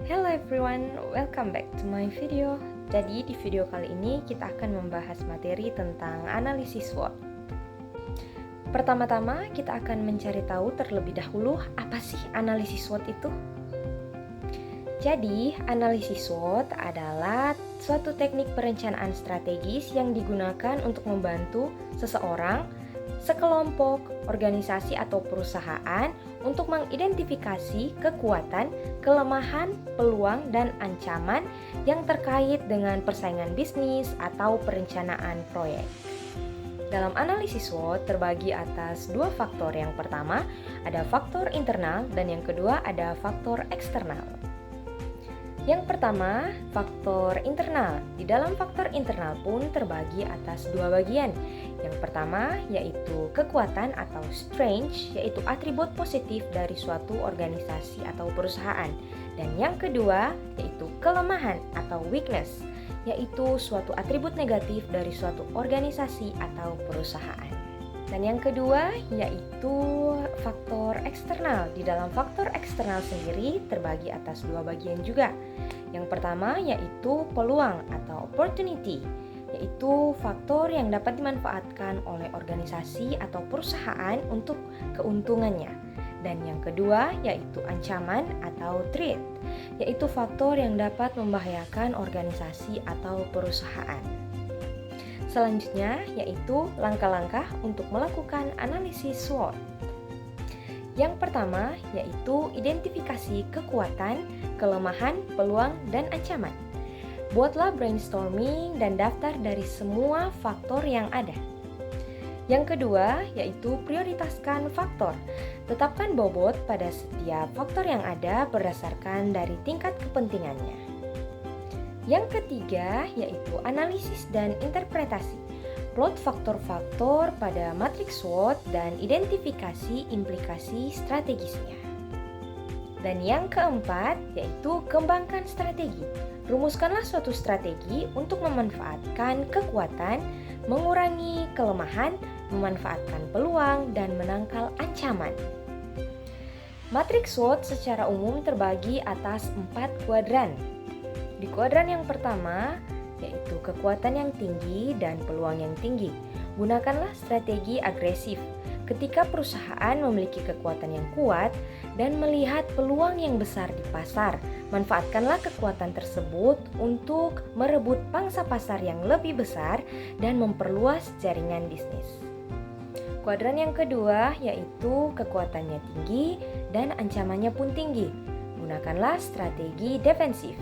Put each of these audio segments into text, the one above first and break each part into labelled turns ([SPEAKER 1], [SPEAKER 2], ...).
[SPEAKER 1] Hello everyone, welcome back to my video. Jadi di video kali ini kita akan membahas materi tentang analisis SWOT. Pertama-tama kita akan mencari tahu terlebih dahulu apa sih analisis SWOT itu. Jadi analisis SWOT adalah suatu teknik perencanaan strategis yang digunakan untuk membantu seseorang, sekelompok, organisasi atau perusahaan untuk mengidentifikasi kekuatan, kelemahan, peluang, dan ancaman yang terkait dengan persaingan bisnis atau perencanaan proyek. Dalam analisis SWOT terbagi atas dua faktor. Yang pertama ada faktor internal dan yang kedua ada faktor eksternal. Yang pertama, faktor internal. Di dalam faktor internal pun terbagi atas dua bagian. Yang pertama yaitu kekuatan atau strength, yaitu atribut positif dari suatu organisasi atau perusahaan. Dan yang kedua yaitu kelemahan atau weakness, yaitu suatu atribut negatif dari suatu organisasi atau perusahaan. Dan yang kedua yaitu faktor eksternal. Di dalam faktor eksternal sendiri terbagi atas dua bagian juga. Yang pertama yaitu peluang atau opportunity, yaitu faktor yang dapat dimanfaatkan oleh organisasi atau perusahaan untuk keuntungannya. Dan yang kedua yaitu ancaman atau threat, yaitu faktor yang dapat membahayakan organisasi atau perusahaan. Selanjutnya yaitu langkah-langkah untuk melakukan analisis SWOT. Yang pertama yaitu identifikasi kekuatan, kelemahan, peluang, dan ancaman. Buatlah brainstorming dan daftar dari semua faktor yang ada. Yang kedua yaitu prioritaskan faktor. Tetapkan bobot pada setiap faktor yang ada berdasarkan dari tingkat kepentingannya. Yang ketiga yaitu analisis dan interpretasi. Plot faktor-faktor pada matriks SWOT dan identifikasi implikasi strategisnya. Dan yang keempat yaitu kembangkan strategi. Rumuskanlah suatu strategi untuk memanfaatkan kekuatan, mengurangi kelemahan, memanfaatkan peluang, dan menangkal ancaman. Matriks SWOT secara umum terbagi atas 4 kuadran. Di kuadran yang pertama, yaitu kekuatan yang tinggi dan peluang yang tinggi. Gunakanlah strategi agresif. Ketika perusahaan memiliki kekuatan yang kuat dan melihat peluang yang besar di pasar, manfaatkanlah kekuatan tersebut untuk merebut pangsa pasar yang lebih besar dan memperluas jaringan bisnis. Kuadran yang kedua yaitu kekuatannya tinggi dan ancamannya pun tinggi. Gunakanlah strategi defensif.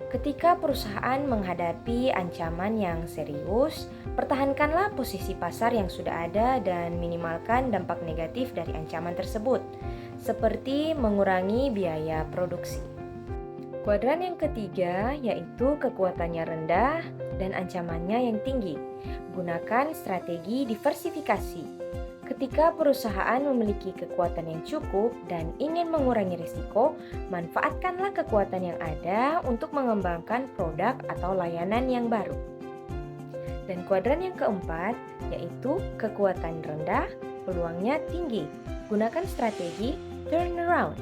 [SPEAKER 1] Ketika perusahaan menghadapi ancaman yang serius, pertahankanlah posisi pasar yang sudah ada dan minimalkan dampak negatif dari ancaman tersebut, seperti mengurangi biaya produksi. Kuadran yang ketiga yaitu kekuatannya rendah dan ancamannya yang tinggi. Gunakan strategi diversifikasi. Ketika perusahaan memiliki kekuatan yang cukup dan ingin mengurangi risiko, manfaatkanlah kekuatan yang ada untuk mengembangkan produk atau layanan yang baru. Dan kuadran yang keempat yaitu kekuatan rendah, peluangnya tinggi. Gunakan strategi turnaround.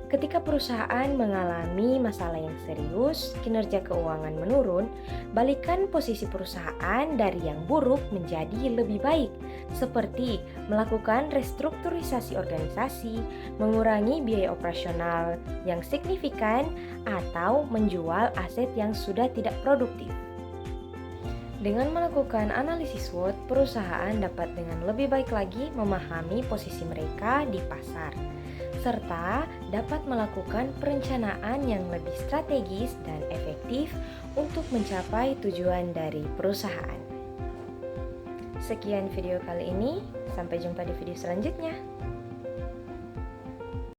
[SPEAKER 1] Ketika perusahaan mengalami masalah yang serius, kinerja keuangan menurun, balikkan posisi perusahaan dari yang buruk menjadi lebih baik, seperti melakukan restrukturisasi organisasi, mengurangi biaya operasional yang signifikan, atau menjual aset yang sudah tidak produktif. Dengan melakukan analisis SWOT, perusahaan dapat dengan lebih baik lagi memahami posisi mereka di pasar, serta dapat melakukan perencanaan yang lebih strategis dan efektif untuk mencapai tujuan dari perusahaan. Sekian video kali ini, sampai jumpa di video selanjutnya.